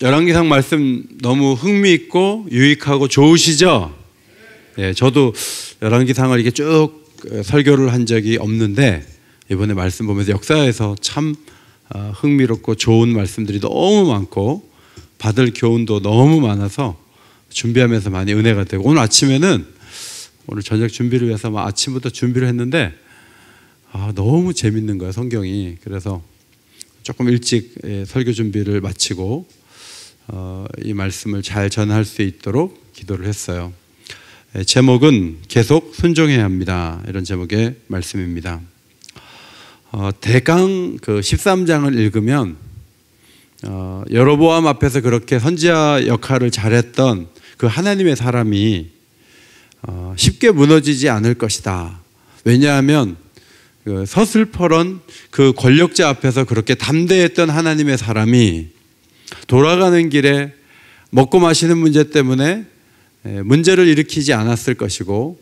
열왕기상 말씀 너무 흥미있고 유익하고 좋으시죠? 네, 저도 열왕기상을 이렇게 쭉 설교를 한 적이 없는데 이번에 말씀 보면서 역사에서 참 흥미롭고 좋은 말씀들이 너무 많고 받을 교훈도 너무 많아서 준비하면서 많이 은혜가 되고, 오늘 아침에는 오늘 저녁 준비를 위해서 아침부터 준비를 했는데 너무 재밌는 거야, 성경이. 그래서 조금 일찍 설교 준비를 마치고 이 말씀을 잘 전할 수 있도록 기도를 했어요. 제목은 계속 순종해야 합니다, 이런 제목의 말씀입니다. 대강 그 13장을 읽으면 여로보암 앞에서 그렇게 선지자 역할을 잘했던 그 하나님의 사람이 쉽게 무너지지 않을 것이다. 왜냐하면 그 서슬퍼런 그 권력자 앞에서 그렇게 담대했던 하나님의 사람이 돌아가는 길에 먹고 마시는 문제 때문에 문제를 일으키지 않았을 것이고,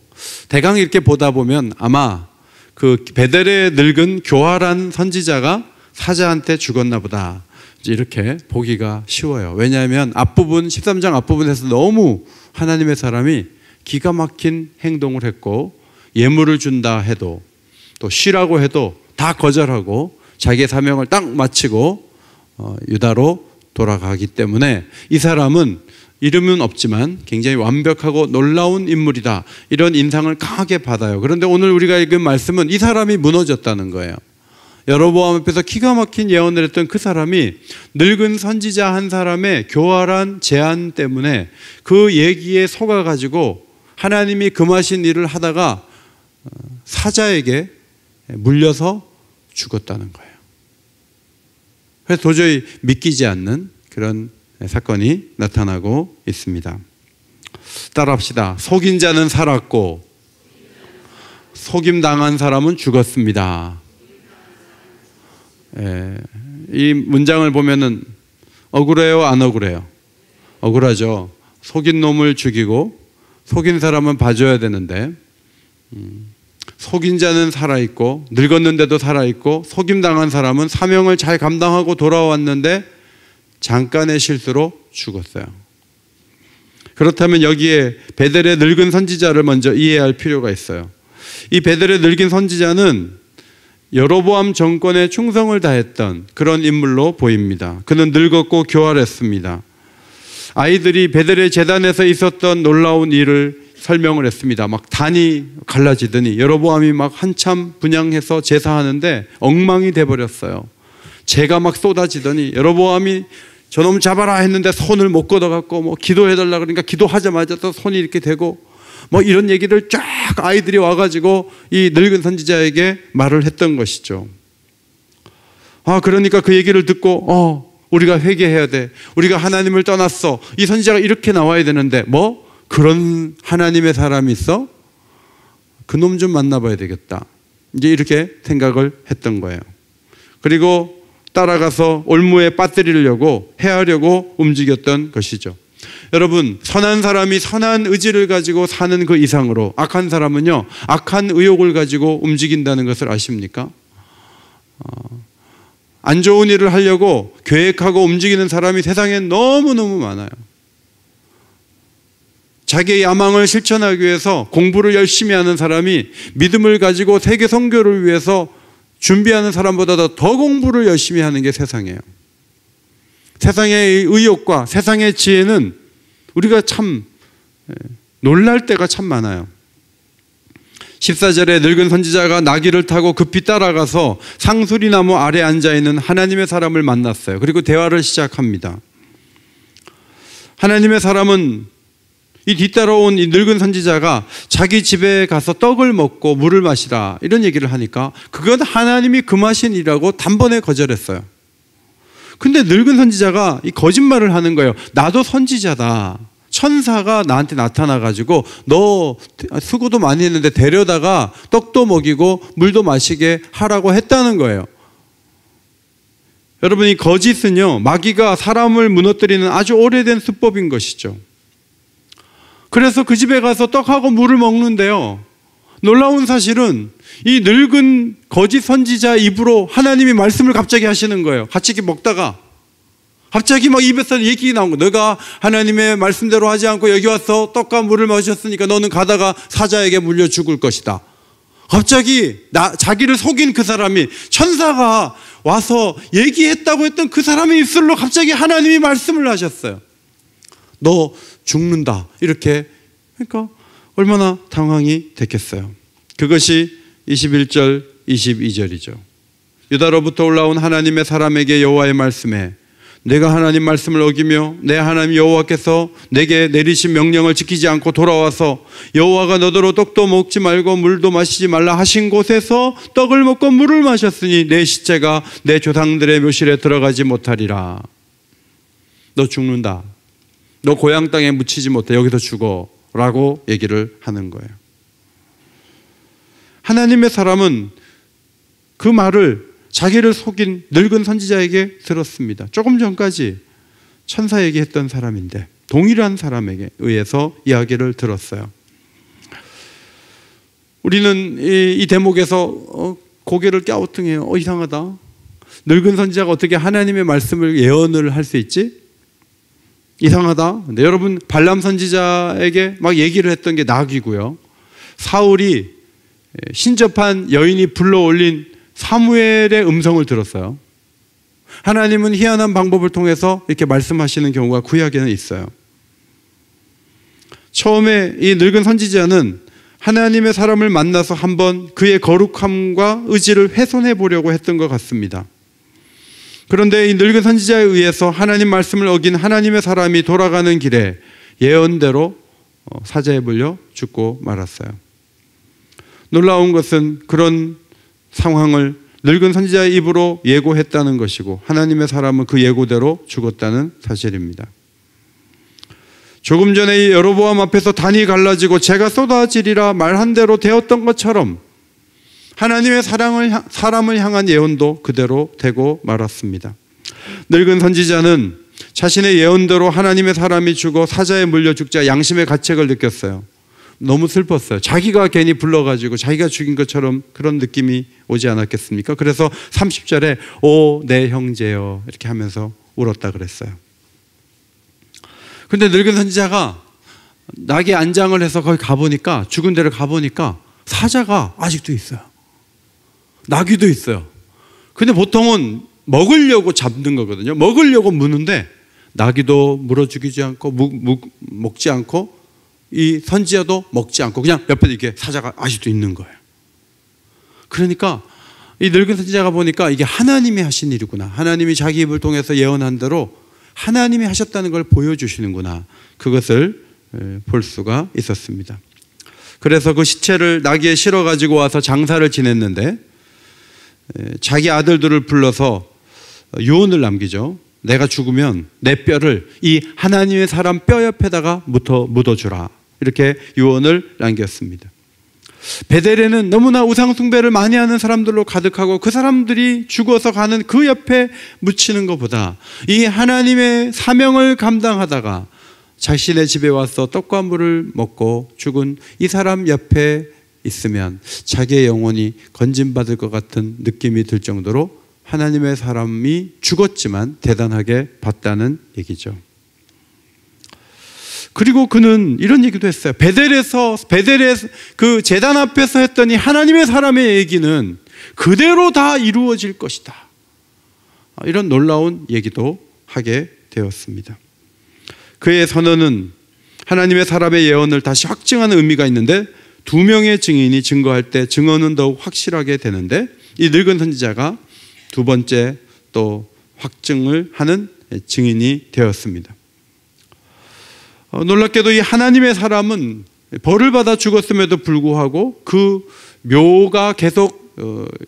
대강 이렇게 보다 보면 아마 그 베델에 늙은 교활한 선지자가 사자한테 죽었나 보다, 이렇게 보기가 쉬워요. 왜냐하면 앞부분 13장 앞부분에서 너무 하나님의 사람이 기가 막힌 행동을 했고, 예물을 준다 해도 또 쉬라고 해도 다 거절하고 자기의 사명을 딱 마치고 유다로 돌아가기 때문에 이 사람은 이름은 없지만 굉장히 완벽하고 놀라운 인물이다, 이런 인상을 강하게 받아요. 그런데 오늘 우리가 읽은 말씀은 이 사람이 무너졌다는 거예요. 여로보암 앞에서 기가 막힌 예언을 했던 그 사람이 늙은 선지자 한 사람의 교활한 제안 때문에 그 얘기에 속아가지고 하나님이 금하신 일을 하다가 사자에게 물려서 죽었다는 거예요. 그래서 도저히 믿기지 않는 그런 사건이 나타나고 있습니다. 따라합시다. 속인 자는 살았고 속임당한 사람은 죽었습니다. 이 문장을 보면은 억울해요, 안 억울해요? 억울하죠. 속인 놈을 죽이고 속인 사람은 봐줘야 되는데, 속인 자는 살아있고 늙었는데도 살아있고 속임당한 사람은 사명을 잘 감당하고 돌아왔는데 잠깐의 실수로 죽었어요. 그렇다면 여기에 베델의 늙은 선지자를 먼저 이해할 필요가 있어요. 이 베델의 늙은 선지자는 여로보암 정권에 충성을 다했던 그런 인물로 보입니다. 그는 늙었고 교활했습니다. 아이들이 베델의 제단에서 있었던 놀라운 일을 설명을 했습니다. 막 단이 갈라지더니 여로보암이 막 한참 분향해서 제사하는데 엉망이 돼버렸어요. 재가 막 쏟아지더니 여로보암이 저놈 잡아라 했는데 손을 못 걷어갖고 뭐 기도해달라 그러니까 기도하자마자 또 손이 이렇게 되고, 뭐 이런 얘기를 쫙 아이들이 와가지고 이 늙은 선지자에게 말을 했던 것이죠. 그러니까 그 얘기를 듣고 우리가 회개해야 돼, 우리가 하나님을 떠났어, 이 선지자가 이렇게 나와야 되는데 뭐 그런 하나님의 사람이 있어? 그놈 좀 만나봐야 되겠다, 이제 이렇게 생각을 했던 거예요. 그리고 따라가서 올무에 빠뜨리려고 해하려고 움직였던 것이죠. 여러분, 선한 사람이 선한 의지를 가지고 사는 그 이상으로 악한 사람은요, 악한 의욕을 가지고 움직인다는 것을 아십니까? 안 좋은 일을 하려고 계획하고 움직이는 사람이 세상에 너무너무 많아요. 자기의 야망을 실천하기 위해서 공부를 열심히 하는 사람이 믿음을 가지고 세계 선교를 위해서 준비하는 사람보다 더 공부를 열심히 하는 게 세상이에요. 세상의 의욕과 세상의 지혜는 우리가 참 놀랄 때가 참 많아요. 14절에 늙은 선지자가 나귀를 타고 급히 따라가서 상수리나무 아래 앉아있는 하나님의 사람을 만났어요. 그리고 대화를 시작합니다. 하나님의 사람은 이 뒤따라온 이 늙은 선지자가 자기 집에 가서 떡을 먹고 물을 마시라, 이런 얘기를 하니까 그건 하나님이 금하신 일이라고 단번에 거절했어요. 근데 늙은 선지자가 이 거짓말을 하는 거예요. 나도 선지자다, 천사가 나한테 나타나가지고 너 수고도 많이 했는데 데려다가 떡도 먹이고 물도 마시게 하라고 했다는 거예요. 여러분, 이 거짓은요, 마귀가 사람을 무너뜨리는 아주 오래된 수법인 것이죠. 그래서 그 집에 가서 떡하고 물을 먹는데요, 놀라운 사실은 이 늙은 거짓 선지자 입으로 하나님이 말씀을 갑자기 하시는 거예요. 같이 이렇게 먹다가 갑자기 막 입에서 얘기 나온 거. 너가 하나님의 말씀대로 하지 않고 여기 와서 떡과 물을 마셨으니까 너는 가다가 사자에게 물려 죽을 것이다. 갑자기 자기를 속인 그 사람이, 천사가 와서 얘기했다고 했던 그 사람의 입술로 갑자기 하나님이 말씀을 하셨어요. 너 죽는다. 이렇게. 그러니까 얼마나 당황이 됐겠어요. 그것이 21절 22절이죠. 유다로부터 올라온 하나님의 사람에게 여호와의 말씀에 내가 하나님 말씀을 어기며 내 하나님 여호와께서 내게 내리신 명령을 지키지 않고 돌아와서 여호와가 너더러 떡도 먹지 말고 물도 마시지 말라 하신 곳에서 떡을 먹고 물을 마셨으니 내 시체가 내 조상들의 묘실에 들어가지 못하리라. 너 죽는다. 너 고향 땅에 묻히지 못해. 여기서 죽어 라고 얘기를 하는 거예요. 하나님의 사람은 그 말을 자기를 속인 늙은 선지자에게 들었습니다. 조금 전까지 천사에게 했던 사람인데 동일한 사람에게 의해서 이야기를 들었어요. 우리는 이 대목에서 고개를 갸우뚱해요. 이상하다. 늙은 선지자가 어떻게 하나님의 말씀을 예언을 할 수 있지? 이상하다. 근데 여러분, 발람 선지자에게 막 얘기를 했던 게 낙이고요. 사울이 신접한 여인이 불러올린 사무엘의 음성을 들었어요. 하나님은 희한한 방법을 통해서 이렇게 말씀하시는 경우가 구약에는 있어요. 처음에 이 늙은 선지자는 하나님의 사람을 만나서 한번 그의 거룩함과 의지를 훼손해 보려고 했던 것 같습니다. 그런데 이 늙은 선지자에 의해서 하나님 말씀을 어긴 하나님의 사람이 돌아가는 길에 예언대로 사자에 물려 죽고 말았어요. 놀라운 것은 그런 상황을 늙은 선지자의 입으로 예고했다는 것이고 하나님의 사람은 그 예고대로 죽었다는 사실입니다. 조금 전에 이 여로보암 앞에서 단이 갈라지고 재가 쏟아지리라 말한 대로 되었던 것처럼 하나님의 사람을 향한 예언도 그대로 되고 말았습니다. 늙은 선지자는 자신의 예언대로 하나님의 사람이 죽어 사자에 물려 죽자 양심의 가책을 느꼈어요. 너무 슬펐어요. 자기가 괜히 불러가지고 자기가 죽인 것처럼 그런 느낌이 오지 않았겠습니까? 그래서 30절에 오 내 형제여 이렇게 하면서 울었다 그랬어요. 근데 늙은 선지자가 낙에 안장을 해서 거기 가보니까, 죽은 데를 가보니까 사자가 아직도 있어요. 나귀도 있어요. 근데 보통은 먹으려고 잡는 거거든요. 먹으려고 무는데 나귀도 물어 죽이지 않고 먹지 않고 이 선지자도 먹지 않고 그냥 옆에 이렇게 사자가 아직도 있는 거예요. 그러니까 이 늙은 선지자가 보니까 이게 하나님이 하신 일이구나. 하나님이 자기 입을 통해서 예언한 대로 하나님이 하셨다는 걸 보여주시는구나. 그것을 볼 수가 있었습니다. 그래서 그 시체를 나귀에 실어 가지고 와서 장사를 지냈는데 자기 아들들을 불러서 유언을 남기죠. 내가 죽으면 내 뼈를 이 하나님의 사람 뼈 옆에다가 묻어주라. 이렇게 유언을 남겼습니다. 베델에는 너무나 우상 숭배를 많이 하는 사람들로 가득하고 그 사람들이 죽어서 가는 그 옆에 묻히는 것보다 이 하나님의 사명을 감당하다가 자신의 집에 와서 떡과 물을 먹고 죽은 이 사람 옆에 있으면 자기의 영혼이 건진받을 것 같은 느낌이 들 정도로 하나님의 사람이 죽었지만 대단하게 봤다는 얘기죠. 그리고 그는 이런 얘기도 했어요. 베델의 그 제단 앞에서 했더니 하나님의 사람의 얘기는 그대로 다 이루어질 것이다. 이런 놀라운 얘기도 하게 되었습니다. 그의 선언은 하나님의 사람의 예언을 다시 확증하는 의미가 있는데 두 명의 증인이 증거할 때 증언은 더욱 확실하게 되는데 이 늙은 선지자가 두 번째 또 확증을 하는 증인이 되었습니다. 놀랍게도 이 하나님의 사람은 벌을 받아 죽었음에도 불구하고 그 묘가 계속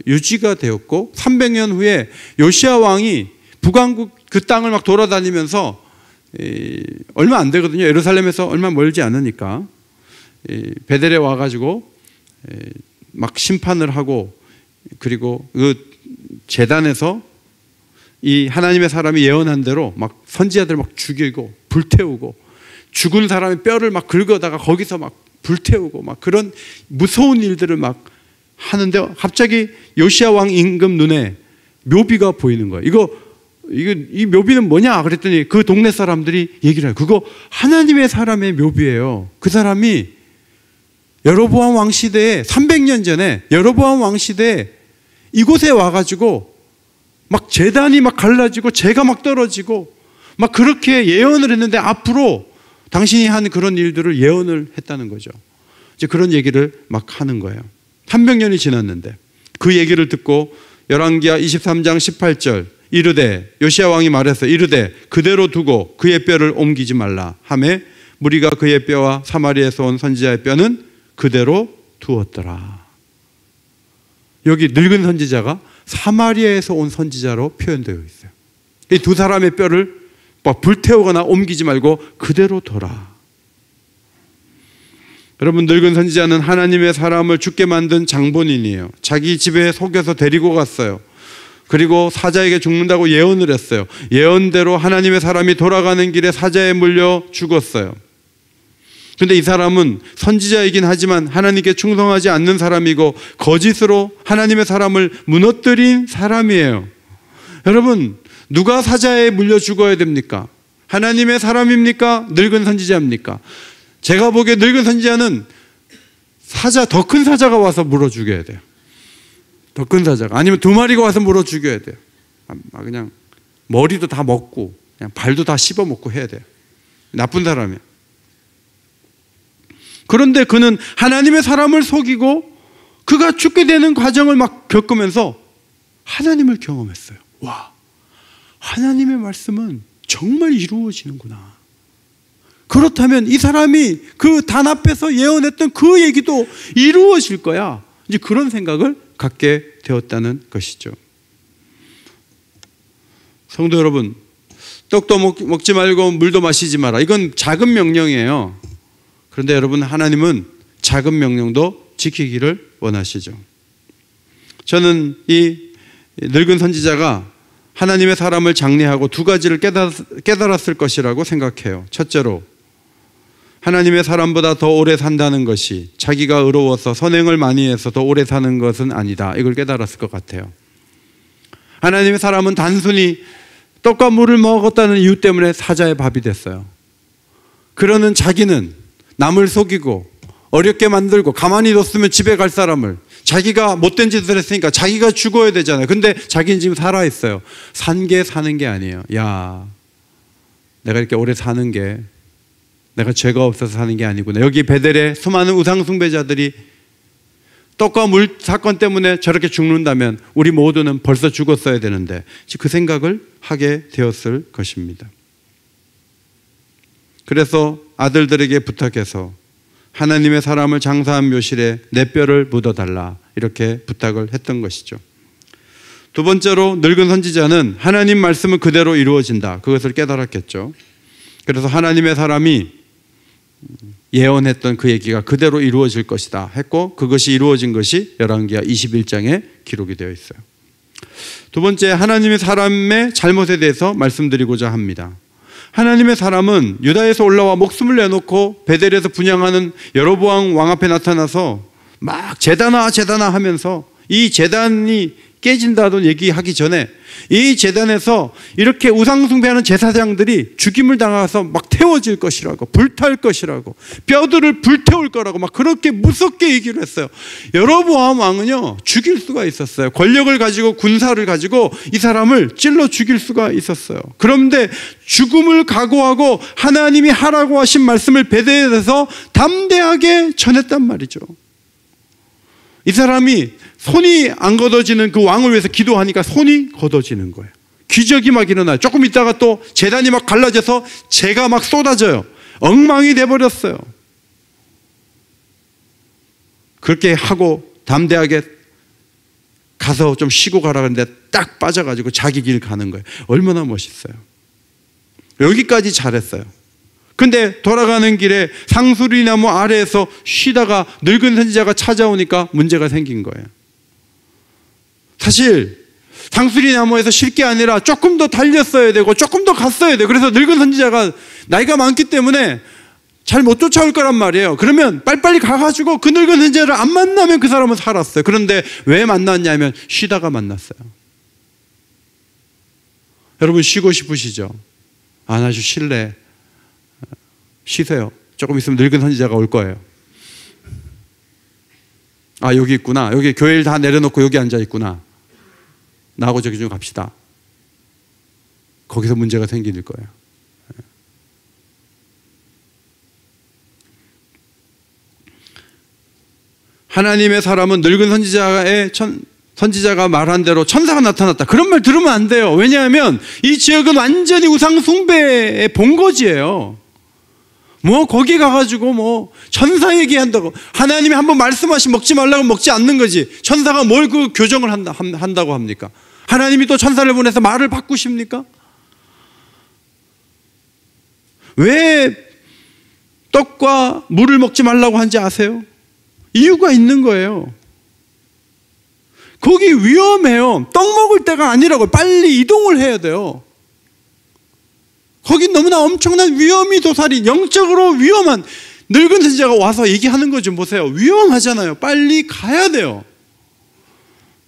유지가 되었고 300년 후에 요시야 왕이 북왕국 그 땅을 막 돌아다니면서 얼마 안 되거든요. 예루살렘에서 얼마 멀지 않으니까 베델에 와가지고 막 심판을 하고 그리고 그 제단에서 이 하나님의 사람이 예언한 대로 막 선지자들 막 죽이고 불태우고 죽은 사람의 뼈를 막 긁어다가 거기서 막 불태우고 막 그런 무서운 일들을 막 하는데 갑자기 요시야 왕 임금 눈에 묘비가 보이는 거예요. 이거 이 묘비는 뭐냐? 그랬더니 그 동네 사람들이 얘기를 해요. 그거 하나님의 사람의 묘비예요. 그 사람이 여로보암 왕 시대에 300년 전에 여로보암 왕 시대에 이곳에 와가지고 막 제단이 막 갈라지고 재가 막 떨어지고 막 그렇게 예언을 했는데 앞으로 당신이 한 그런 일들을 예언을 했다는 거죠. 이제 그런 얘기를 막 하는 거예요. 300년이 지났는데 그 얘기를 듣고 열왕기하 23장 18절 이르되 요시야 왕이 말했어요. 이르되 그대로 두고 그의 뼈를 옮기지 말라 하매 무리가 그의 뼈와 사마리아에서 온 선지자의 뼈는 그대로 두었더라. 여기 늙은 선지자가 사마리아에서 온 선지자로 표현되어 있어요. 이 두 사람의 뼈를 막 불태우거나 옮기지 말고 그대로 둬라. 여러분, 늙은 선지자는 하나님의 사람을 죽게 만든 장본인이에요. 자기 집에 속여서 데리고 갔어요. 그리고 사자에게 죽는다고 예언을 했어요. 예언대로 하나님의 사람이 돌아가는 길에 사자에 물려 죽었어요. 근데 이 사람은 선지자이긴 하지만 하나님께 충성하지 않는 사람이고 거짓으로 하나님의 사람을 무너뜨린 사람이에요. 여러분, 누가 사자에 물려 죽어야 됩니까? 하나님의 사람입니까? 늙은 선지자입니까? 제가 보기에 늙은 선지자는 더 큰 사자가 와서 물어 죽여야 돼요. 더 큰 사자가. 아니면 2마리가 와서 물어 죽여야 돼요. 그냥 머리도 다 먹고 그냥 발도 다 씹어 먹고 해야 돼요. 나쁜 사람이에요. 그런데 그는 하나님의 사람을 속이고 그가 죽게 되는 과정을 막 겪으면서 하나님을 경험했어요. 와, 하나님의 말씀은 정말 이루어지는구나. 그렇다면 이 사람이 그 단 앞에서 예언했던 그 얘기도 이루어질 거야. 이제 그런 생각을 갖게 되었다는 것이죠. 성도 여러분, 떡도 먹지 말고 물도 마시지 마라. 이건 작은 명령이에요. 그런데 여러분, 하나님은 작은 명령도 지키기를 원하시죠. 저는 이 늙은 선지자가 하나님의 사람을 장례하고 2가지를 깨달았을 것이라고 생각해요. 첫째로, 하나님의 사람보다 더 오래 산다는 것이 자기가 의로워서 선행을 많이 해서 더 오래 사는 것은 아니다. 이걸 깨달았을 것 같아요. 하나님의 사람은 단순히 떡과 물을 먹었다는 이유 때문에 사자의 밥이 됐어요. 그러는 자기는 남을 속이고 어렵게 만들고 가만히 뒀으면 집에 갈 사람을, 자기가 못된 짓을 했으니까 자기가 죽어야 되잖아요. 근데 자기는 지금 살아있어요. 산 게 사는 게 아니에요. 야, 내가 이렇게 오래 사는 게 내가 죄가 없어서 사는 게 아니구나. 여기 베델에 수많은 우상 숭배자들이 떡과 물 사건 때문에 저렇게 죽는다면 우리 모두는 벌써 죽었어야 되는데, 그 생각을 하게 되었을 것입니다. 그래서 아들들에게 부탁해서 하나님의 사람을 장사한 묘실에 내 뼈를 묻어달라, 이렇게 부탁을 했던 것이죠. 두 번째로, 늙은 선지자는 하나님 말씀은 그대로 이루어진다, 그것을 깨달았겠죠. 그래서 하나님의 사람이 예언했던 그 얘기가 그대로 이루어질 것이다 했고, 그것이 이루어진 것이 열왕기하 21장에 기록이 되어 있어요. 두 번째, 하나님의 사람의 잘못에 대해서 말씀드리고자 합니다. 하나님의 사람은 유다에서 올라와 목숨을 내놓고 베델에서 분향하는 여로보암 왕 앞에 나타나서 막 제단아 제단아 하면서, 이 제단이 깨진다던 얘기하기 전에 이 제단에서 이렇게 우상숭배하는 제사장들이 죽임을 당해서 막 태워질 것이라고, 불탈 것이라고, 뼈들을 불태울 거라고 막 그렇게 무섭게 얘기를 했어요. 여로보암 왕은요, 죽일 수가 있었어요. 권력을 가지고 군사를 가지고 이 사람을 찔러 죽일 수가 있었어요. 그런데 죽음을 각오하고 하나님이 하라고 하신 말씀을 베델에서 담대하게 전했단 말이죠. 이 사람이 손이 안 걷어지는 그 왕을 위해서 기도하니까 손이 걷어지는 거예요. 기적이 막 일어나요. 조금 있다가 또 제단이 막 갈라져서 재가 막 쏟아져요. 엉망이 돼버렸어요. 그렇게 하고 담대하게 가서 좀 쉬고 가라 그러는데 딱 빠져가지고 자기 길 가는 거예요. 얼마나 멋있어요. 여기까지 잘했어요. 근데 돌아가는 길에 상수리나무 아래에서 쉬다가 늙은 선지자가 찾아오니까 문제가 생긴 거예요. 사실 상수리나무에서 쉴 게 아니라 조금 더 달렸어야 되고 조금 더 갔어야 돼요. 그래서 늙은 선지자가 나이가 많기 때문에 잘 못 쫓아올 거란 말이에요. 그러면 빨리빨리 가가지고 그 늙은 선지자를 안 만나면 그 사람은 살았어요. 그런데 왜 만났냐면 쉬다가 만났어요. 여러분 쉬고 싶으시죠? 아주 실례. 쉬세요. 조금 있으면 늙은 선지자가 올 거예요. 아, 여기 있구나. 여기 교회를 다 내려놓고 여기 앉아 있구나. 나하고 저기 좀 갑시다. 거기서 문제가 생길 거예요. 하나님의 사람은 늙은 선지자가 말한 대로 천사가 나타났다. 그런 말 들으면 안 돼요. 왜냐하면 이 지역은 완전히 우상 숭배의 본거지예요. 뭐 거기 가가지고 뭐 천사 얘기한다고, 하나님이 한번 말씀하시 먹지 말라고 먹지 않는 거지. 천사가 뭘 그 교정을 한다고 합니까? 하나님이 또 천사를 보내서 말을 바꾸십니까? 왜 떡과 물을 먹지 말라고 한지 아세요? 이유가 있는 거예요. 거기 위험해요. 떡 먹을 때가 아니라고. 빨리 이동을 해야 돼요. 거긴 너무나 엄청난 위험이 도사린, 영적으로 위험한, 늙은 선지자가 와서 얘기하는 거 좀 보세요. 위험하잖아요. 빨리 가야 돼요.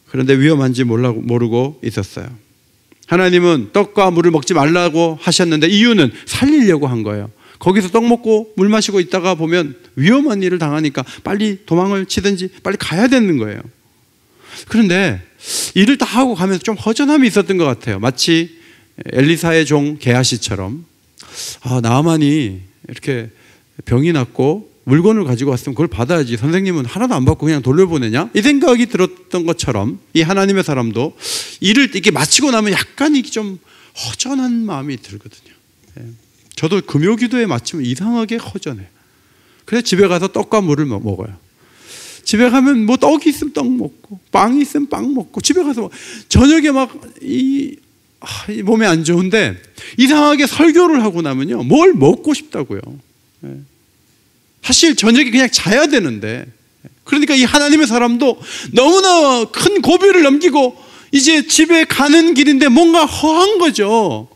그런데 위험한지 모르고 있었어요. 하나님은 떡과 물을 먹지 말라고 하셨는데 이유는 살리려고 한 거예요. 거기서 떡 먹고 물 마시고 있다가 보면 위험한 일을 당하니까 빨리 도망을 치든지 빨리 가야 되는 거예요. 그런데 일을 다 하고 가면서 좀 허전함이 있었던 것 같아요. 마치 엘리사의 종 게하시처럼, 나만이 이렇게 병이 났고 물건을 가지고 왔으면 그걸 받아야지, 선생님은 하나도 안 받고 그냥 돌려보내냐? 이 생각이 들었던 것처럼 이 하나님의 사람도 일을 이렇게 마치고 나면 약간 이게 좀 허전한 마음이 들거든요. 저도 금요기도에 마치면 이상하게 허전해요. 그래서 집에 가서 떡과 물을 먹어요. 집에 가면 뭐 떡이 있으면 떡 먹고 빵이 있으면 빵 먹고, 집에 가서 저녁에 막 이 몸에 안 좋은데 이상하게 설교를 하고 나면요 뭘 먹고 싶다고요. 사실 저녁에 그냥 자야 되는데, 그러니까 이 하나님의 사람도 너무나 큰 고비를 넘기고 이제 집에 가는 길인데 뭔가 허한 거죠.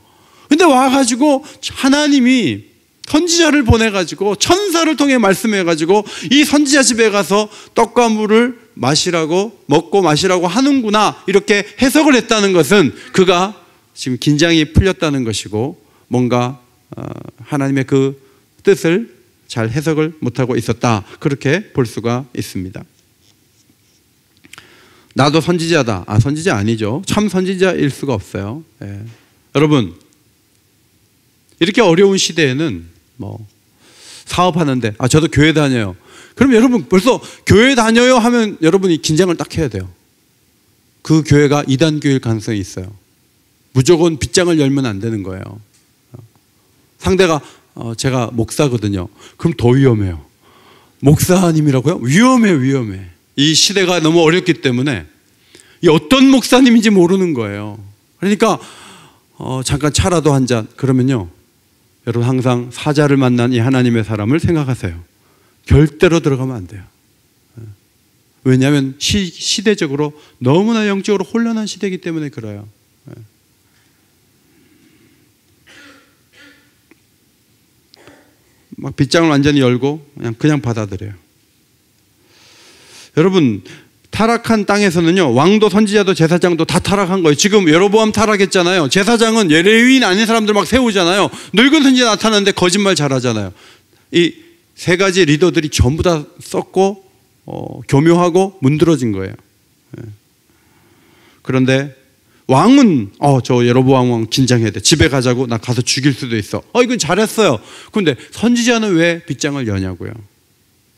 근데 와가지고 하나님이 선지자를 보내가지고 천사를 통해 말씀해가지고 이 선지자 집에 가서 떡과 물을 마시라고, 먹고 마시라고 하는구나, 이렇게 해석을 했다는 것은 그가 지금 긴장이 풀렸다는 것이고 뭔가 하나님의 그 뜻을 잘 해석을 못하고 있었다, 그렇게 볼 수가 있습니다. 나도 선지자다. 선지자 아니죠. 참 선지자일 수가 없어요. 여러분, 이렇게 어려운 시대에는 뭐 사업하는데 저도 교회 다녀요. 그럼 여러분 벌써 교회 다녀요 하면 여러분이 긴장을 딱 해야 돼요. 그 교회가 이단교일 가능성이 있어요. 무조건 빗장을 열면 안 되는 거예요. 상대가 제가 목사거든요. 그럼 더 위험해요. 목사님이라고요? 위험해. 이 시대가 너무 어렵기 때문에 이 어떤 목사님인지 모르는 거예요. 그러니까 잠깐 차라도 한 잔, 그러면요 여러분 항상 사자를 만난 이 하나님의 사람을 생각하세요. 절대로 들어가면 안 돼요. 왜냐하면 시대적으로 너무나 영적으로 혼란한 시대이기 때문에 그래요. 막 빗장을 완전히 열고 그냥 받아들여요. 여러분, 타락한 땅에서는요 왕도 선지자도 제사장도 다 타락한 거예요. 지금 여로보암 타락했잖아요. 제사장은 레위인 아닌 사람들 막 세우잖아요. 늙은 선지자 나타나는데 거짓말 잘하잖아요. 이 세 가지 리더들이 전부 다 썩고 교묘하고 문드러진 거예요. 그런데 왕은 저 여로보암 왕 긴장해야 돼. 집에 가자고. 나 가서 죽일 수도 있어. 이건 잘했어요. 그런데 선지자는 왜 빗장을 여냐고요.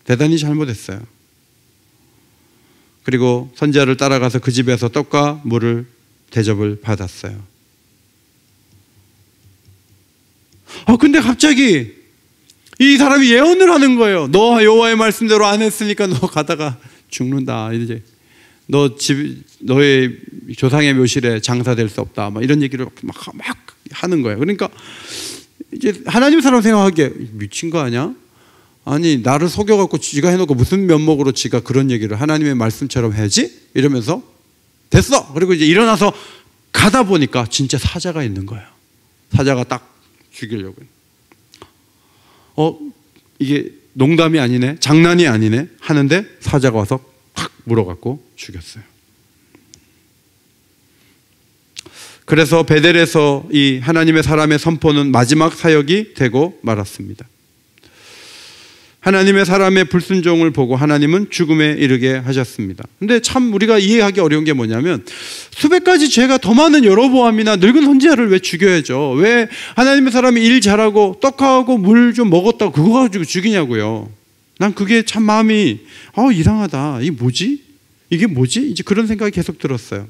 대단히 잘못했어요. 그리고 선지자를 따라가서 그 집에서 떡과 물을 대접을 받았어요. 근데 갑자기 이 사람이 예언을 하는 거예요. 너 여호와의 말씀대로 안 했으니까 너 가다가 죽는다. 이제 너의 조상의 묘실에 장사될 수 없다. 막 이런 얘기를 막 하는 거예요. 그러니까 이제 하나님 사람 생각하기에 미친 거 아니야? 아니 나를 속여갖고 지가 해놓고 무슨 면목으로 지가 그런 얘기를 하나님의 말씀처럼 해야지? 이러면서 됐어. 그리고 이제 일어나서 가다 보니까 진짜 사자가 있는 거예요. 사자가 딱 죽이려고. 이게 농담이 아니네, 장난이 아니네 하는데 사자가 와서 팍 물어갖고 죽였어요. 그래서 베델에서 이 하나님의 사람의 선포는 마지막 사역이 되고 말았습니다. 하나님의 사람의 불순종을 보고 하나님은 죽음에 이르게 하셨습니다. 근데 참 우리가 이해하기 어려운 게 뭐냐면, 수백 가지 죄가 더 많은 여로보암이나 늙은 선지자를 왜 죽여야죠? 왜 하나님의 사람이 일 잘하고 떡하고 물 좀 먹었다고 그거 가지고 죽이냐고요. 난 그게 참 마음이 이상하다. 이게 뭐지? 이제 그런 생각이 계속 들었어요.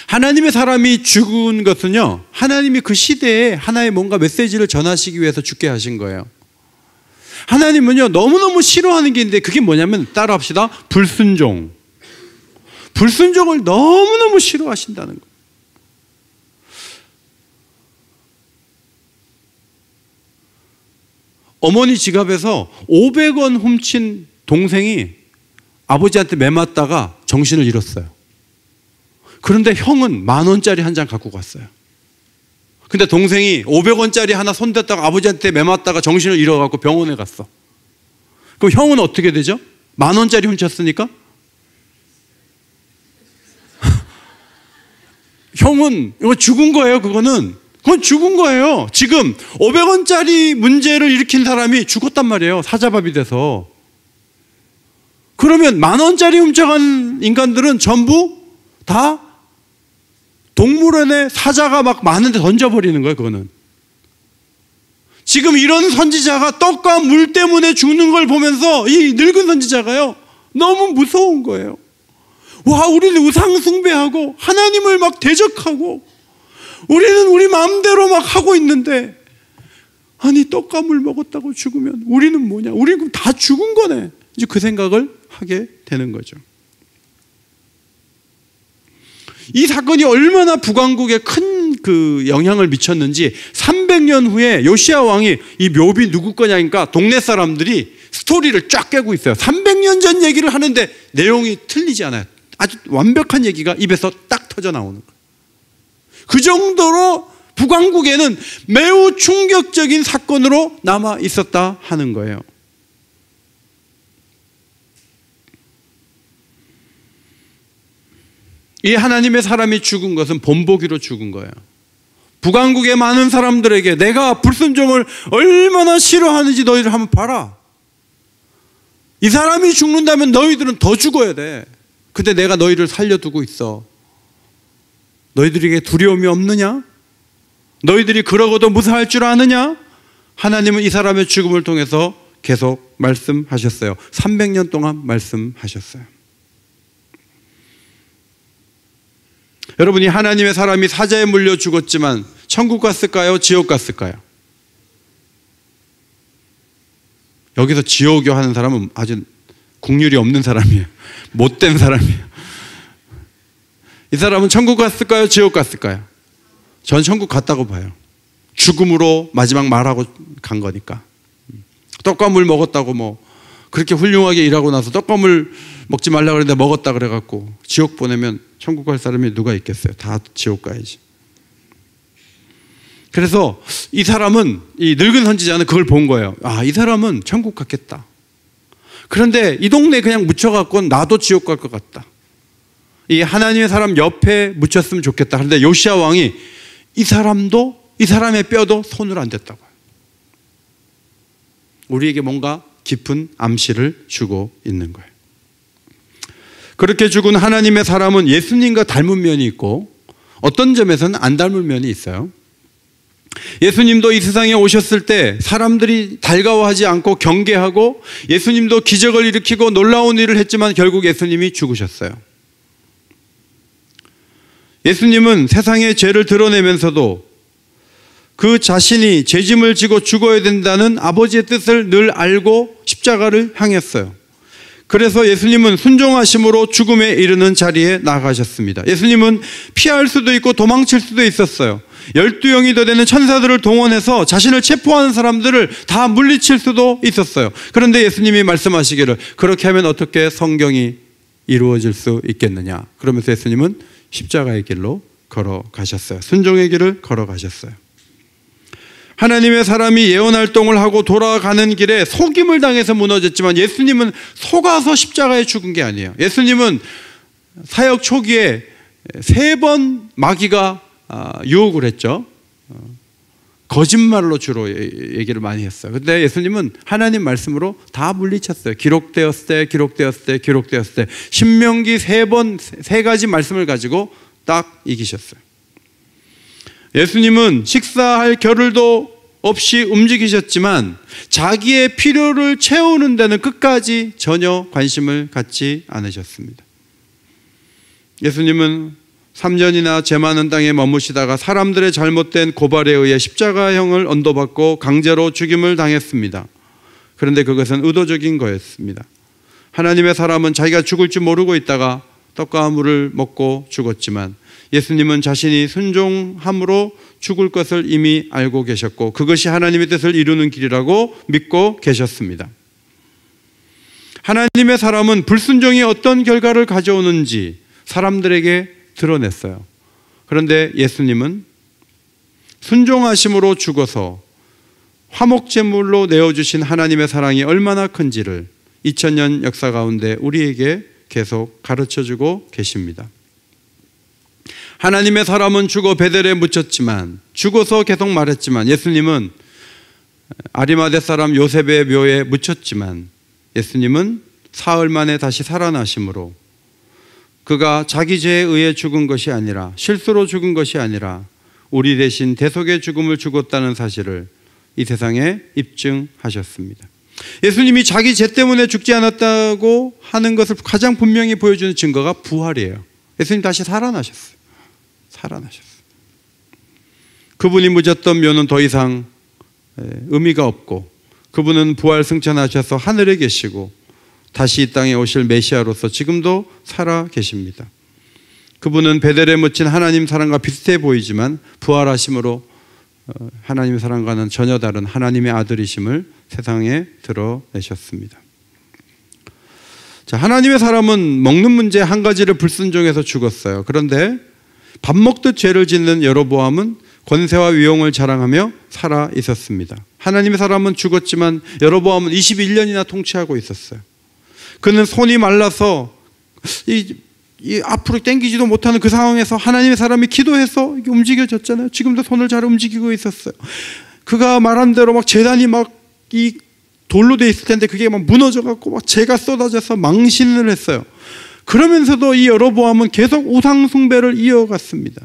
하나님의 사람이 죽은 것은요, 하나님이 그 시대에 하나의 뭔가 메시지를 전하시기 위해서 죽게 하신 거예요. 하나님은요, 너무너무 싫어하는 게 있는데, 그게 뭐냐면, 따라합시다. 불순종. 불순종을 너무너무 싫어하신다는 거예요. 어머니 지갑에서 500원 훔친 동생이 아버지한테 매맞다가 정신을 잃었어요. 그런데 형은 10,000원짜리 한 장 갖고 갔어요. 근데 동생이 500원짜리 하나 손댔다가 아버지한테 매맞다가 정신을 잃어갖고 병원에 갔어. 그럼 형은 어떻게 되죠? 10,000원짜리 훔쳤으니까? 형은 이거 죽은 거예요. 그건 죽은 거예요. 지금 500원짜리 문제를 일으킨 사람이 죽었단 말이에요. 사자밥이 돼서. 그러면 10,000원짜리 훔쳐간 인간들은 전부 다 동물원에 사자가 막 많은데 던져버리는 거예요. 그거는. 지금 이런 선지자가 떡과 물 때문에 죽는 걸 보면서 이 늙은 선지자가요, 너무 무서운 거예요. 와, 우리는 우상 숭배하고 하나님을 막 대적하고 우리는 우리 마음대로 막 하고 있는데, 아니 떡과 물 먹었다고 죽으면 우리는 뭐냐? 우리는 다 죽은 거네. 이제 그 생각을 하게 되는 거죠. 이 사건이 얼마나 북왕국에 큰 그 영향을 미쳤는지 300년 후에 요시야 왕이 이 묘비 누구 거냐니까 동네 사람들이 스토리를 쫙 깨고 있어요. 300년 전 얘기를 하는데 내용이 틀리지 않아요. 아주 완벽한 얘기가 입에서 딱 터져 나오는 거예요. 그 정도로 북왕국에는 매우 충격적인 사건으로 남아 있었다 하는 거예요. 이 하나님의 사람이 죽은 것은 본보기로 죽은 거예요. 북왕국의 많은 사람들에게 내가 불순종을 얼마나 싫어하는지 너희들 한번 봐라. 이 사람이 죽는다면 너희들은 더 죽어야 돼. 근데 내가 너희를 살려두고 있어. 너희들에게 두려움이 없느냐? 너희들이 그러고도 무사할 줄 아느냐? 하나님은 이 사람의 죽음을 통해서 계속 말씀하셨어요. 300년 동안 말씀하셨어요. 여러분이 하나님의 사람이 사자에 물려 죽었지만 천국 갔을까요? 지옥 갔을까요? 여기서 지옥이요 하는 사람은 아주 국률이 없는 사람이에요. 못된 사람이에요. 이 사람은 천국 갔을까요? 지옥 갔을까요? 전 천국 갔다고 봐요. 죽음으로 마지막 말하고 간 거니까. 떡과 물 먹었다고 뭐 그렇게 훌륭하게 일하고 나서 떡과 물 먹지 말라 그랬는데 먹었다 그래갖고 지옥 보내면 천국 갈 사람이 누가 있겠어요? 다 지옥 가야지. 그래서 이 사람은, 이 늙은 선지자는 그걸 본 거예요. 아, 이 사람은 천국 갔겠다. 그런데 이 동네에 그냥 묻혀갖고 나도 지옥 갈 것 같다. 이 하나님의 사람 옆에 묻혔으면 좋겠다. 그런데 요시야 왕이 이 사람의 뼈도 손을 안 댔다고 해요. 우리에게 뭔가 깊은 암시를 주고 있는 거예요. 그렇게 죽은 하나님의 사람은 예수님과 닮은 면이 있고 어떤 점에서는 안 닮은 면이 있어요. 예수님도 이 세상에 오셨을 때 사람들이 달가워하지 않고 경계하고 예수님도 기적을 일으키고 놀라운 일을 했지만 결국 예수님이 죽으셨어요. 예수님은 세상의 죄를 드러내면서도 그 자신이 죄짐을 지고 죽어야 된다는 아버지의 뜻을 늘 알고 십자가를 향했어요. 그래서 예수님은 순종하심으로 죽음에 이르는 자리에 나아가셨습니다. 예수님은 피할 수도 있고 도망칠 수도 있었어요. 12영이 더 되는 천사들을 동원해서 자신을 체포하는 사람들을 다 물리칠 수도 있었어요. 그런데 예수님이 말씀하시기를 그렇게 하면 어떻게 성경이 이루어질 수 있겠느냐. 그러면서 예수님은 십자가의 길로 걸어가셨어요. 순종의 길을 걸어가셨어요. 하나님의 사람이 예언활동을 하고 돌아가는 길에 속임을 당해서 무너졌지만 예수님은 속아서 십자가에 죽은 게 아니에요. 예수님은 사역 초기에 3번 마귀가 유혹을 했죠. 거짓말로 주로 얘기를 많이 했어요. 근데 예수님은 하나님 말씀으로 다 물리쳤어요. 기록되었을 때, 기록되었을 때, 기록되었을 때. 신명기 3가지 말씀을 가지고 딱 이기셨어요. 예수님은 식사할 겨를도 없이 움직이셨지만 자기의 필요를 채우는 데는 끝까지 전혀 관심을 갖지 않으셨습니다. 예수님은 3년이나 죄 많은 땅에 머무시다가 사람들의 잘못된 고발에 의해 십자가형을 언도받고 강제로 죽임을 당했습니다. 그런데 그것은 의도적인 거였습니다. 하나님의 사람은 자기가 죽을 줄 모르고 있다가 떡과 물을 먹고 죽었지만 예수님은 자신이 순종함으로 죽을 것을 이미 알고 계셨고 그것이 하나님의 뜻을 이루는 길이라고 믿고 계셨습니다. 하나님의 사람은 불순종이 어떤 결과를 가져오는지 사람들에게 드러냈어요. 그런데 예수님은 순종하심으로 죽어서 화목제물로 내어주신 하나님의 사랑이 얼마나 큰지를 2000년 역사 가운데 우리에게 계속 가르쳐주고 계십니다. 하나님의 사람은 죽어 베델에 묻혔지만 죽어서 계속 말했지만 예수님은 아리마대 사람 요셉의 묘에 묻혔지만 예수님은 사흘 만에 다시 살아나심으로 그가 자기 죄에 의해 죽은 것이 아니라 실수로 죽은 것이 아니라 우리 대신 대속의 죽음을 죽었다는 사실을 이 세상에 입증하셨습니다. 예수님이 자기 죄 때문에 죽지 않았다고 하는 것을 가장 분명히 보여주는 증거가 부활이에요. 예수님 다시 살아나셨어요. 그분이 묻었던 묘는 더 이상 의미가 없고 그분은 부활 승천하셔서 하늘에 계시고 다시 이 땅에 오실 메시아로서 지금도 살아 계십니다. 그분은 베델에 묻힌 하나님 사랑과 비슷해 보이지만 부활하심으로 하나님의 사랑과는 전혀 다른 하나님의 아들이심을 세상에 드러내셨습니다. 자, 하나님의 사람은 먹는 문제 한 가지를 불순종해서 죽었어요. 그런데 밥 먹듯 죄를 짓는 여로보암은 권세와 위용을 자랑하며 살아 있었습니다. 하나님의 사람은 죽었지만 여로보암은 21년이나 통치하고 있었어요. 그는 손이 말라서 앞으로 당기지도 못하는 그 상황에서 하나님의 사람이 기도해서 움직여졌잖아요. 지금도 손을 잘 움직이고 있었어요. 그가 말한 대로 막 제단이 막 이 돌로 돼 있을 텐데 그게 막 무너져갖고 막 재가 쏟아져서 망신을 했어요. 그러면서도 이 여로보암은 계속 우상 숭배를 이어갔습니다.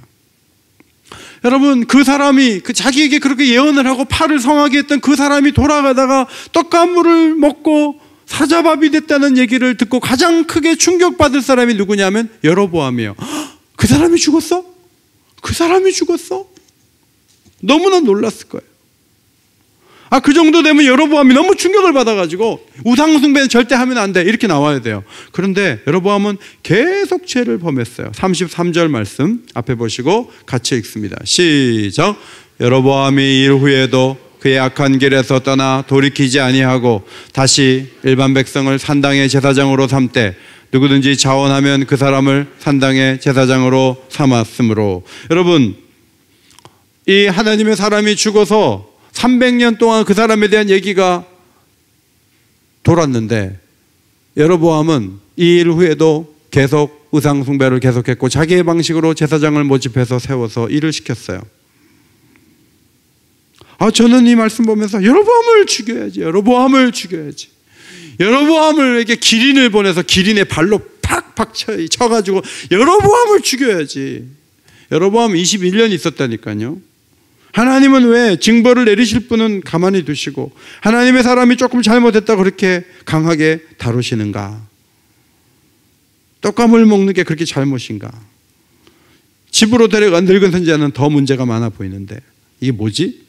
여러분, 그 사람이 자기에게 그렇게 예언을 하고 팔을 성하게 했던 그 사람이 돌아가다가 떡과 물을 먹고 사자밥이 됐다는 얘기를 듣고 가장 크게 충격받을 사람이 누구냐면 여로보암이에요. 그 사람이 죽었어? 그 사람이 죽었어? 너무나 놀랐을 거예요. 그 정도 되면 여로보암이 너무 충격을 받아가지고 우상 숭배는 절대 하면 안 돼 이렇게 나와야 돼요. 그런데 여로보암은 계속 죄를 범했어요. 33절 말씀 앞에 보시고 같이 읽습니다. 시작. 여로보암이 일 후에도 그의 악한 길에서 떠나 돌이키지 아니하고 다시 일반 백성을 산당의 제사장으로 삼되 누구든지 자원하면 그 사람을 산당의 제사장으로 삼았으므로. 여러분, 이 하나님의 사람이 죽어서 300년 동안 그 사람에 대한 얘기가 돌았는데 여로보암은 이 일 후에도 계속 우상 숭배를 계속했고 자기의 방식으로 제사장을 모집해서 세워서 일을 시켰어요. 저는 이 말씀 보면서 여로보암을 죽여야지, 여로보암을 죽여야지. 여로보암에게 기린을 보내서 기린의 발로 팍팍 쳐가지고 여로보암을 죽여야지. 여로보암 21년 있었다니까요. 하나님은 왜 징벌을 내리실 분은 가만히 두시고 하나님의 사람이 조금 잘못했다고 그렇게 강하게 다루시는가? 떡과 물 먹는 게 그렇게 잘못인가? 집으로 데려간 늙은 선지자는 더 문제가 많아 보이는데 이게 뭐지?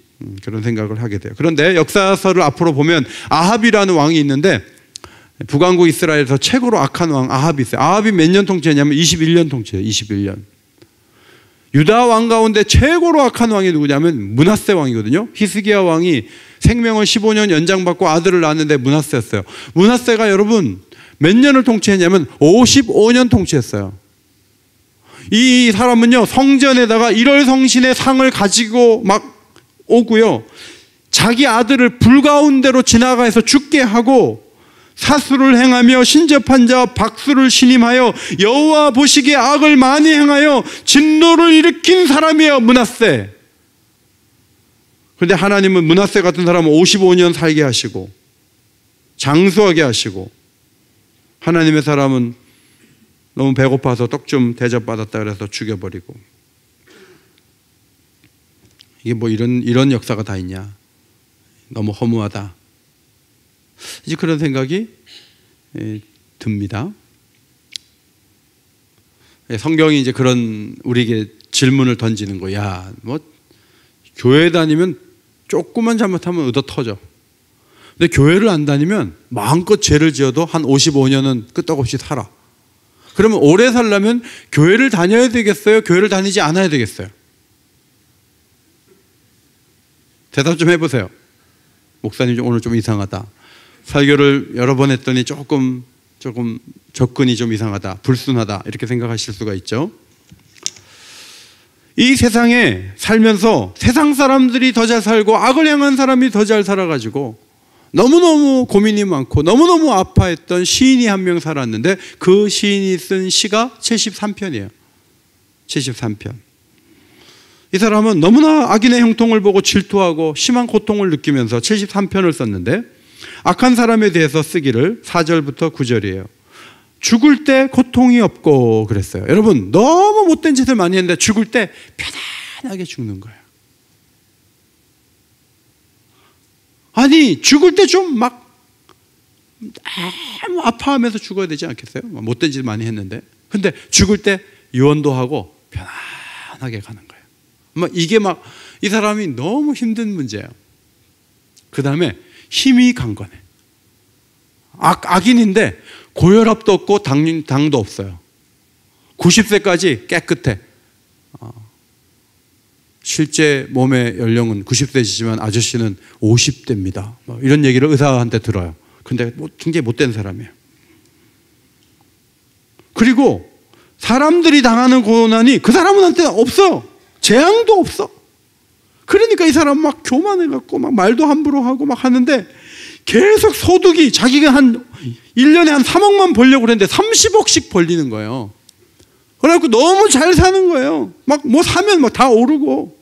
그런 생각을 하게 돼요. 그런데 역사서를 앞으로 보면 아합이라는 왕이 있는데 북왕국 이스라엘에서 최고로 악한 왕 아합이 있어요. 아합이 몇 년 통치했냐면 21년 통치해요. 21년. 유다 왕 가운데 최고로 악한 왕이 누구냐면 므낫세 왕이거든요. 히스기야 왕이 생명을 15년 연장받고 아들을 낳았는데 므낫세였어요. 므낫세가 여러분 몇 년을 통치했냐면 55년 통치했어요. 이 사람은요 성전에다가 일월성신의 상을 가지고 막 오고요 자기 아들을 불 가운데로 지나가서 죽게 하고 사수를 행하며 신접한 자 박수를 신임하여 여호와 보시기에 악을 많이 행하여 진노를 일으킨 사람이에요, 므낫세. 그런데 하나님은 므낫세 같은 사람은 55년 살게 하시고 장수하게 하시고, 하나님의 사람은 너무 배고파서 떡 좀 대접받았다 그래서 죽여버리고. 이게 뭐 이런 역사가 다 있냐, 너무 허무하다, 이제 그런 생각이 듭니다. 성경이 이제 그런 우리에게 질문을 던지는 거야. 뭐 교회 다니면 조금만 잘못하면 얻어 터져. 근데 교회를 안 다니면 마음껏 죄를 지어도 한 55년은 끄떡없이 살아. 그러면 오래 살려면 교회를 다녀야 되겠어요? 교회를 다니지 않아야 되겠어요? 대답 좀 해보세요. 목사님 오늘 좀 이상하다. 설교를 여러 번 했더니 조금 접근이 좀 이상하다, 불순하다, 이렇게 생각하실 수가 있죠. 이 세상에 살면서 세상 사람들이 더 잘 살고 악을 행한 사람이 더 잘 살아가지고 너무너무 고민이 많고 너무너무 아파했던 시인이 한 명 살았는데, 그 시인이 쓴 시가 73편이에요. 73편. 이 사람은 너무나 악인의 형통을 보고 질투하고 심한 고통을 느끼면서 73편을 썼는데, 악한 사람에 대해서 쓰기를 4절부터 9절이에요. 죽을 때 고통이 없고 그랬어요. 여러분, 너무 못된 짓을 많이 했는데 죽을 때 편안하게 죽는 거예요. 아니, 죽을 때 좀 막 너무 아파하면서 죽어야 되지 않겠어요? 못된 짓 많이 했는데. 근데 죽을 때 유언도 하고 편안하게 가는 거예요. 이게 이 사람이 너무 힘든 문제예요. 그 다음에 힘이 강건해. 악인인데 고혈압도 없고 당도 없어요. 90세까지 깨끗해. 실제 몸의 연령은 90세이지만 아저씨는 50대입니다. 이런 얘기를 의사한테 들어요. 근데 굉장히 못된 사람이에요. 그리고 사람들이 당하는 고난이 그 사람한테는 없어. 재앙도 없어. 그러니까 이 사람 막 교만해갖고 막 말도 함부로 하고 막 하는데, 계속 소득이 자기가 한 1년에 한 3억만 벌려고 그랬는데 30억씩 벌리는 거예요. 그래갖고 너무 잘 사는 거예요. 막 뭐 사면 막 다 오르고.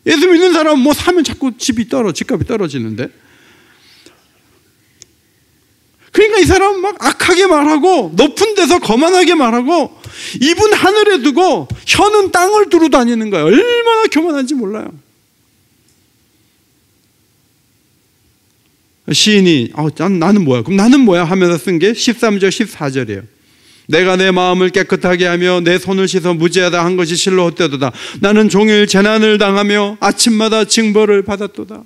예수 믿는 사람은 뭐 사면 자꾸 집값이 떨어지는데. 그러니까 이 사람은 막 악하게 말하고 높은 데서 거만하게 말하고 입은 하늘에 두고 혀는 땅을 두루 다니는 거예요. 얼마나 교만한지 몰라요. 시인이 나는 뭐야? 그럼 나는 뭐야? 하면서 쓴 게 13절 14절이에요. 내가 내 마음을 깨끗하게 하며 내 손을 씻어 무죄하다 한 것이 실로 헛되도다. 나는 종일 재난을 당하며 아침마다 징벌을 받았도다.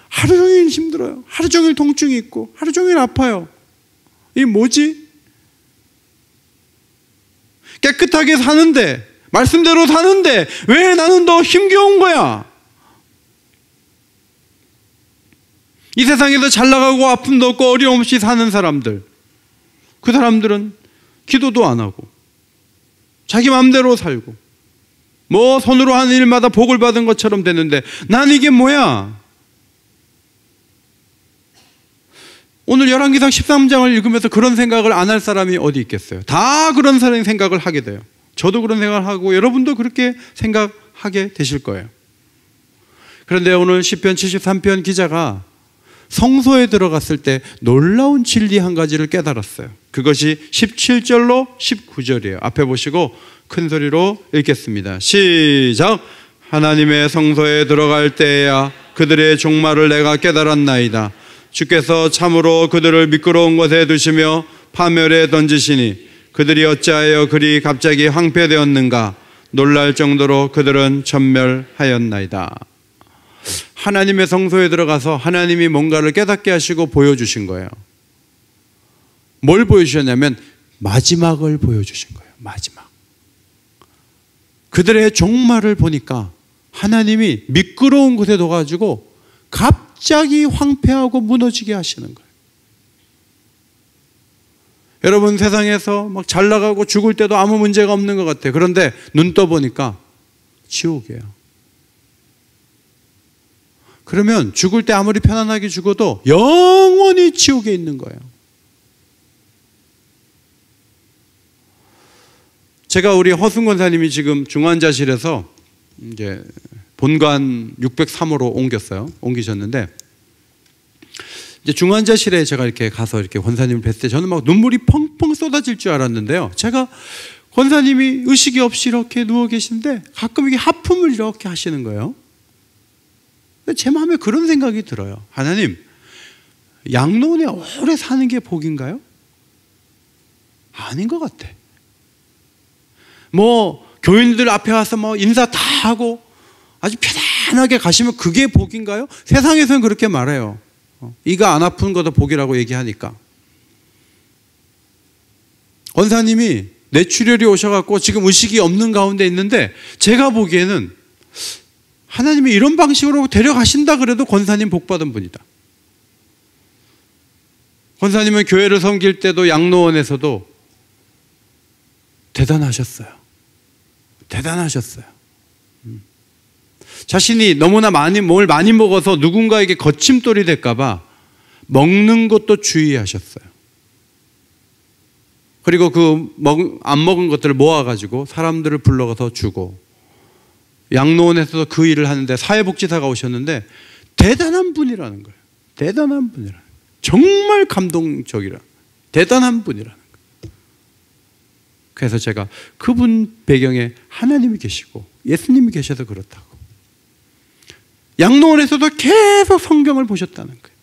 하루 종일 힘들어요. 하루 종일 통증이 있고 하루 종일 아파요. 이게 뭐지? 깨끗하게 사는데, 말씀대로 사는데 왜 나는 더 힘겨운 거야? 이 세상에서 잘 나가고 아픔도 없고 어려움 없이 사는 사람들, 그 사람들은 기도도 안 하고 자기 마음대로 살고 뭐 손으로 하는 일마다 복을 받은 것처럼 되는데, 난 이게 뭐야? 오늘 열왕기상 13장을 읽으면서 그런 생각을 안 할 사람이 어디 있겠어요? 다 그런 사람이 생각을 하게 돼요. 저도 그런 생각을 하고 여러분도 그렇게 생각하게 되실 거예요. 그런데 오늘 시편 73편 기자가 성소에 들어갔을 때 놀라운 진리 한 가지를 깨달았어요. 그것이 17절로 19절이에요. 앞에 보시고 큰 소리로 읽겠습니다. 시작. 하나님의 성소에 들어갈 때에야 그들의 종말을 내가 깨달았나이다. 주께서 참으로 그들을 미끄러운 곳에 두시며 파멸에 던지시니 그들이 어찌하여 그리 갑자기 황폐되었는가. 놀랄 정도로 그들은 전멸하였나이다. 하나님의 성소에 들어가서 하나님이 뭔가를 깨닫게 하시고 보여주신 거예요. 뭘 보여주셨냐면 마지막을 보여주신 거예요. 마지막. 그들의 종말을 보니까 하나님이 미끄러운 곳에 둬가지고 갑자기 황폐하고 무너지게 하시는 거예요. 여러분, 세상에서 막 잘 나가고 죽을 때도 아무 문제가 없는 것 같아요. 그런데 눈 떠보니까 지옥이에요. 그러면 죽을 때 아무리 편안하게 죽어도 영원히 지옥에 있는 거예요. 제가 우리 허순 권사님이 지금 중환자실에서 이제 본관 603호로 옮기셨는데, 이제 중환자실에 제가 이렇게 가서 이렇게 권사님을 뵀을 때 저는 막 눈물이 펑펑 쏟아질 줄 알았는데요. 제가 권사님이 의식이 없이 이렇게 누워 계신데 가끔 이게 하품을 이렇게 하시는 거예요. 제 마음에 그런 생각이 들어요. 하나님, 양로원에 오래 사는 게 복인가요? 아닌 것 같아. 뭐 교인들 앞에 와서 뭐 인사 다 하고 아주 편안하게 가시면 그게 복인가요? 세상에서는 그렇게 말해요. 이가 안 아픈 거다 복이라고 얘기하니까. 권사님이 뇌출혈이 오셔갖고 지금 의식이 없는 가운데 있는데, 제가 보기에는 하나님이 이런 방식으로 데려가신다 그래도 권사님 복받은 분이다. 권사님은 교회를 섬길 때도 양로원에서도 대단하셨어요. 대단하셨어요. 자신이 너무나 몸을 많이 먹어서 누군가에게 거침돌이 될까봐 먹는 것도 주의하셨어요. 그리고 안 먹은 것들을 모아가지고 사람들을 불러가서 주고, 양로원에서도 그 일을 하는데 사회복지사가 오셨는데 대단한 분이라는 거예요. 대단한 분이라는 거예요. 정말 감동적이라, 대단한 분이라는 거예요. 그래서 제가 그분 배경에 하나님이 계시고 예수님이 계셔서 그렇다고. 양로원에서도 계속 성경을 보셨다는 거예요.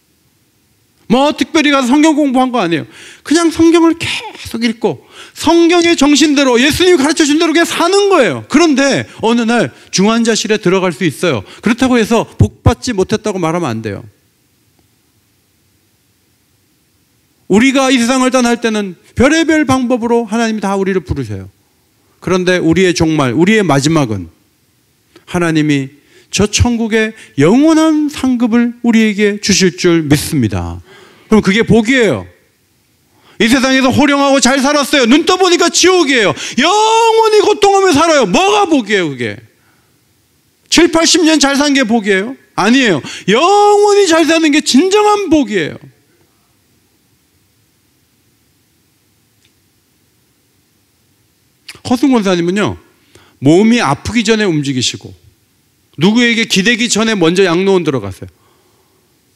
뭐 특별히 가서 성경 공부한 거 아니에요. 그냥 성경을 계속 읽고 성경의 정신대로 예수님이 가르쳐준 대로 그냥 사는 거예요. 그런데 어느 날 중환자실에 들어갈 수 있어요. 그렇다고 해서 복받지 못했다고 말하면 안 돼요. 우리가 이 세상을 떠날 때는 별의별 방법으로 하나님이 다 우리를 부르셔요. 그런데 우리의 종말, 우리의 마지막은 하나님이 저 천국의 영원한 상급을 우리에게 주실 줄 믿습니다. 그럼 그게 복이에요. 이 세상에서 호령하고 잘 살았어요. 눈 떠보니까 지옥이에요. 영원히 고통하며 살아요. 뭐가 복이에요, 그게? 7, 80년 잘 산 게 복이에요? 아니에요. 영원히 잘 사는 게 진정한 복이에요. 허순 권사님은요, 몸이 아프기 전에 움직이시고 누구에게 기대기 전에 먼저 양로원 들어갔어요.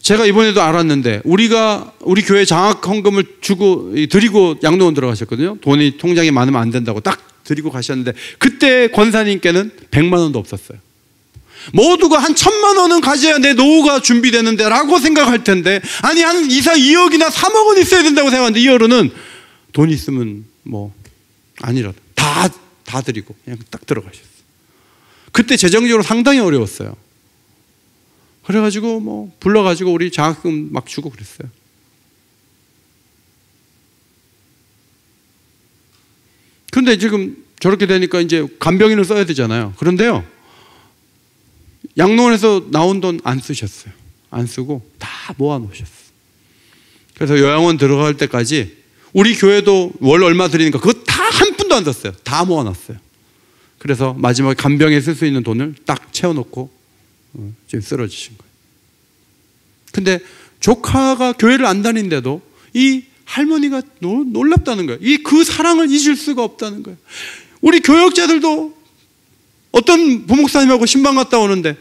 제가 이번에도 알았는데 우리 교회 장학 헌금을 드리고 양로원 들어가셨거든요. 돈이 통장에 많으면 안 된다고 딱 드리고 가셨는데, 그때 권사님께는 100만 원도 없었어요. 모두가 한 1000만 원은 가져야 내 노후가 준비되는데 라고 생각할 텐데, 아니 한 2억이나 3억 원 있어야 된다고 생각하는데, 이 어른은 돈 있으면 뭐 아니라도 다 드리고 그냥 딱 들어가셨어요. 그때 재정적으로 상당히 어려웠어요. 그래가지고 뭐 불러가지고 우리 장학금 막 주고 그랬어요. 그런데 지금 저렇게 되니까 이제 간병인을 써야 되잖아요. 그런데요, 양로원에서 나온 돈 안 쓰셨어요. 안 쓰고 다 모아 놓으셨어요. 그래서 요양원 들어갈 때까지 우리 교회도 월 얼마 드리니까 그거 다 한 푼도 안 썼어요. 다 모아놨어요. 그래서 마지막에 간병에 쓸 수 있는 돈을 딱 채워놓고 지금 쓰러지신 거예요. 근데 조카가 교회를 안 다니는데도 이 할머니가 놀랍다는 거예요. 그 사랑을 잊을 수가 없다는 거예요. 우리 교역자들도 어떤 부목사님하고 신방 갔다 오는데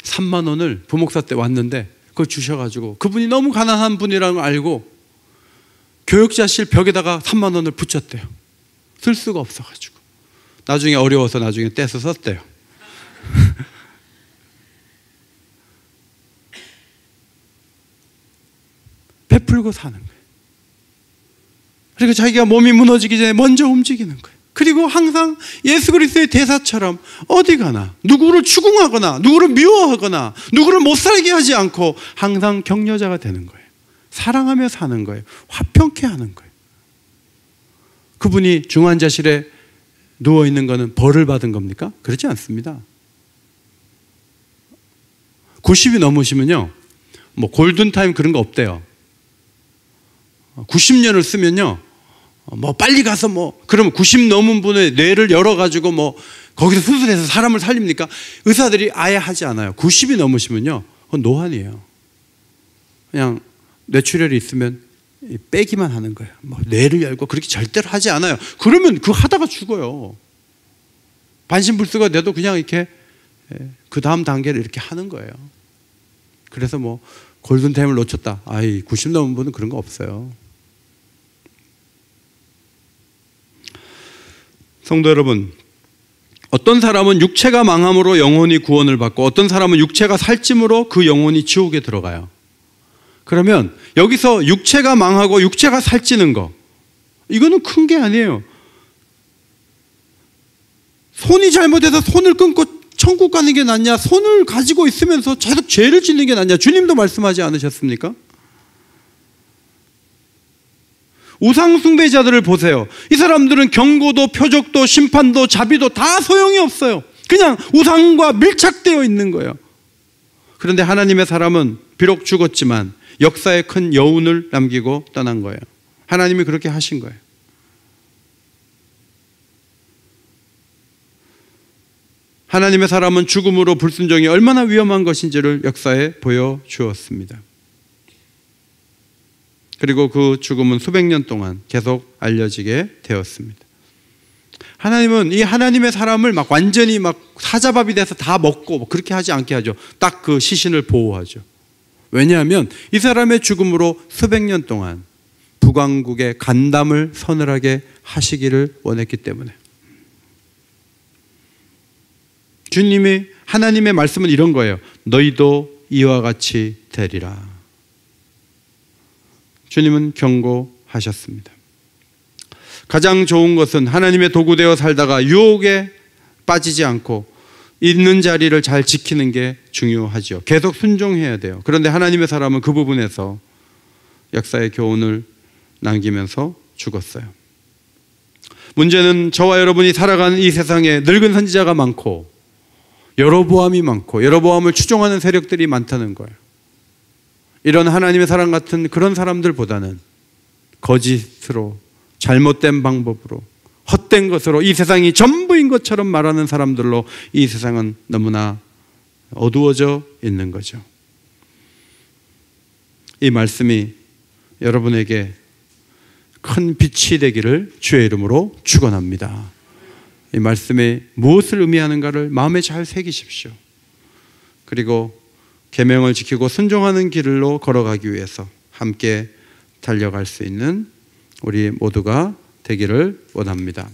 3만 원을 부목사 때 왔는데 그걸 주셔가지고, 그분이 너무 가난한 분이라는 걸 알고 교역자실 벽에다가 3만 원을 붙였대요. 쓸 수가 없어가지고. 나중에 어려워서 나중에 떼서 썼대요. 베풀고 사는 거예요. 그리고 자기가 몸이 무너지기 전에 먼저 움직이는 거예요. 그리고 항상 예수 그리스도의 대사처럼 어디 가나 누구를 추궁하거나 누구를 미워하거나 누구를 못 살게 하지 않고 항상 격려자가 되는 거예요. 사랑하며 사는 거예요. 화평케 하는 거예요. 그분이 중환자실에 누워있는 거는 벌을 받은 겁니까? 그렇지 않습니다. 90이 넘으시면요, 뭐 골든타임 그런 거 없대요. 90년을 쓰면요, 뭐 빨리 가서 뭐 그러면 90 넘은 분의 뇌를 열어가지고 뭐 거기서 수술해서 사람을 살립니까? 의사들이 아예 하지 않아요. 90이 넘으시면요, 그건 노환이에요. 그냥 뇌출혈이 있으면 빼기만 하는 거예요. 뭐 뇌를 열고 그렇게 절대로 하지 않아요. 그러면 그거 하다가 죽어요. 반신불수가 돼도 그냥 이렇게 그 다음 단계를 이렇게 하는 거예요. 그래서 뭐 골든타임을 놓쳤다, 90 넘은 분은 그런 거 없어요. 성도 여러분, 어떤 사람은 육체가 망함으로 영혼이 구원을 받고 어떤 사람은 육체가 살찜으로 그 영혼이 지옥에 들어가요. 그러면 여기서 육체가 망하고 육체가 살찌는 거, 이거는 큰 게 아니에요. 손이 잘못해서 손을 끊고 천국 가는 게 낫냐, 손을 가지고 있으면서 계속 죄를 짓는 게 낫냐? 주님도 말씀하지 않으셨습니까? 우상 숭배자들을 보세요. 이 사람들은 경고도 표적도 심판도 자비도 다 소용이 없어요. 그냥 우상과 밀착되어 있는 거예요. 그런데 하나님의 사람은 비록 죽었지만 역사에 큰 여운을 남기고 떠난 거예요. 하나님이 그렇게 하신 거예요. 하나님의 사람은 죽음으로 불순종이 얼마나 위험한 것인지를 역사에 보여주었습니다. 그리고 그 죽음은 수백 년 동안 계속 알려지게 되었습니다. 하나님은 이 하나님의 사람을 막 완전히 막 사자밥이 돼서 다 먹고 그렇게 하지 않게 하죠. 딱 그 시신을 보호하죠. 왜냐하면 이 사람의 죽음으로 수백 년 동안 북왕국의 간담을 서늘하게 하시기를 원했기 때문에. 주님이, 하나님의 말씀은 이런 거예요. 너희도 이와 같이 되리라. 주님은 경고하셨습니다. 가장 좋은 것은 하나님의 도구되어 살다가 유혹에 빠지지 않고 있는 자리를 잘 지키는 게 중요하죠. 계속 순종해야 돼요. 그런데 하나님의 사람은 그 부분에서 역사의 교훈을 남기면서 죽었어요. 문제는 저와 여러분이 살아가는 이 세상에 늙은 선지자가 많고 여로보암이 많고 여로보암을 추종하는 세력들이 많다는 거예요. 이런 하나님의 사람 같은 그런 사람들보다는 거짓으로, 잘못된 방법으로, 헛된 것으로 이 세상이 전부인 것처럼 말하는 사람들로 이 세상은 너무나 어두워져 있는 거죠. 이 말씀이 여러분에게 큰 빛이 되기를 주의 이름으로 축원합니다. 이 말씀이 무엇을 의미하는가를 마음에 잘 새기십시오. 그리고 계명을 지키고 순종하는 길로 걸어가기 위해서 함께 달려갈 수 있는 우리 모두가 되기를 원합니다.